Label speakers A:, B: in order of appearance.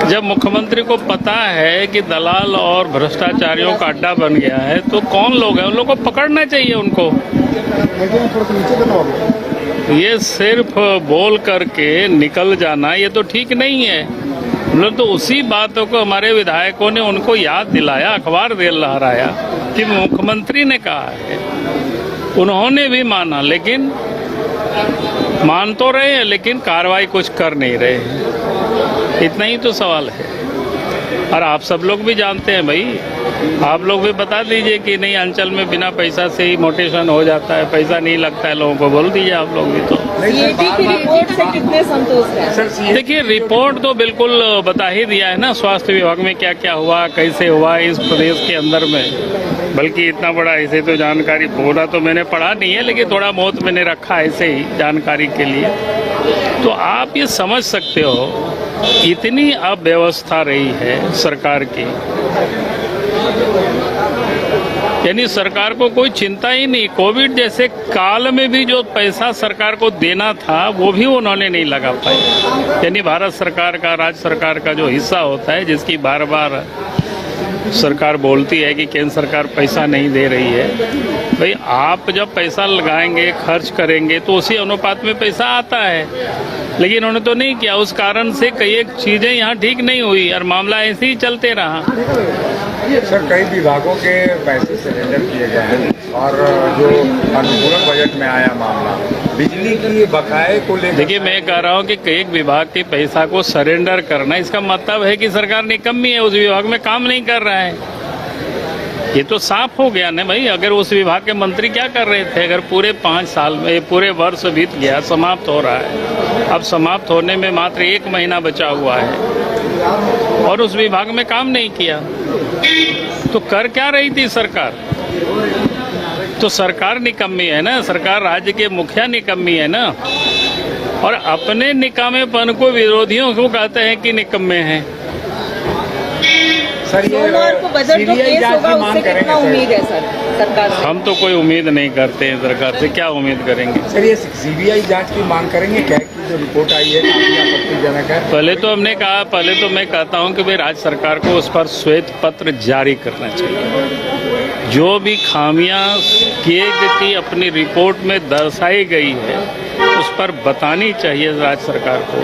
A: जब मुख्यमंत्री को पता है कि दलाल और भ्रष्टाचारियों का अड्डा बन गया है तो कौन लोग हैं, उन लोगों को पकड़ना चाहिए उनको। ये सिर्फ बोल करके निकल जाना ये तो ठीक नहीं है। मतलब तो उसी बातों को हमारे विधायकों ने उनको याद दिलाया, अखबार दे लहराया कि मुख्यमंत्री ने कहा है। उन्होंने भी माना, लेकिन मान तो रहे हैं लेकिन कार्रवाई कुछ कर नहीं रहे हैं। इतना ही तो सवाल है। और आप सब लोग भी जानते हैं भाई, आप लोग भी बता दीजिए कि नहीं अंचल में बिना पैसा से ही मोटेशन हो जाता है, पैसा नहीं लगता है लोगों को, बोल दीजिए आप लोग भी। तो
B: की रिपोर्ट से कितने संतुष्ट हैं?
A: देखिए रिपोर्ट तो बिल्कुल बता ही दिया है ना, स्वास्थ्य विभाग में क्या क्या हुआ, कैसे हुआ इस प्रदेश के अंदर में। बल्कि इतना बड़ा ऐसे तो जानकारी पूरा तो मैंने पढ़ा नहीं है, लेकिन थोड़ा बहुत मैंने रखा ऐसे ही जानकारी के लिए। तो आप ये समझ सकते हो इतनी अव्यवस्था रही है सरकार की, यानी सरकार को कोई चिंता ही नहीं। कोविड जैसे काल में भी जो पैसा सरकार को देना था वो भी उन्होंने नहीं लगा पाए। यानी भारत सरकार का, राज्य सरकार का जो हिस्सा होता है, जिसकी बार बार सरकार बोलती है कि केंद्र सरकार पैसा नहीं दे रही है, भाई आप जब पैसा लगाएंगे, खर्च करेंगे तो उसी अनुपात में पैसा आता है। लेकिन उन्होंने तो नहीं किया, उस कारण से कई चीजें यहाँ ठीक नहीं हुई और मामला ऐसे ही चलते रहा।
C: सर कई विभागों के पैसे सरेंडर किए गए हैं और जो अनुपूरक बजट में आया मामला बिजली की बकाये को लेकर,
A: देखिए मैं कह रहा हूँ कि एक विभाग के पैसा को सरेंडर करना, इसका मतलब है कि सरकार निकम्मी है, उस विभाग में काम नहीं कर रहा है। ये तो साफ हो गया ना भाई। अगर उस विभाग के मंत्री क्या कर रहे थे, अगर पूरे 5 साल में पूरे वर्ष बीत गया, समाप्त हो रहा है, अब समाप्त होने में मात्र 1 महीना बचा हुआ है और उस विभाग में काम नहीं किया, तो कर क्या रही थी सरकार? तो सरकार निकम्मी है ना, सरकार राज्य के मुखिया निकम्मी है ना, और अपने निकामेपन को विरोधियों को कहते हैं कि निकम्मे हैं।
B: सोमवार को बजट जो पेश होगा उससे कितना उम्मीद है सर सरकार से?
A: हम तो कोई उम्मीद नहीं करते हैं सरकार से, क्या उम्मीद करेंगे?
C: सर ये सीबीआई जांच की मांग करेंगे क्या, कि जो रिपोर्ट आई है काफी आपत्तिजनक है?
A: पहले तो मैं कहता हूं कि भाई राज्य सरकार को उस पर श्वेत पत्र जारी करना चाहिए। जो भी खामियां किए की अपनी रिपोर्ट में दर्शाई गई है उस पर बतानी चाहिए राज्य सरकार को।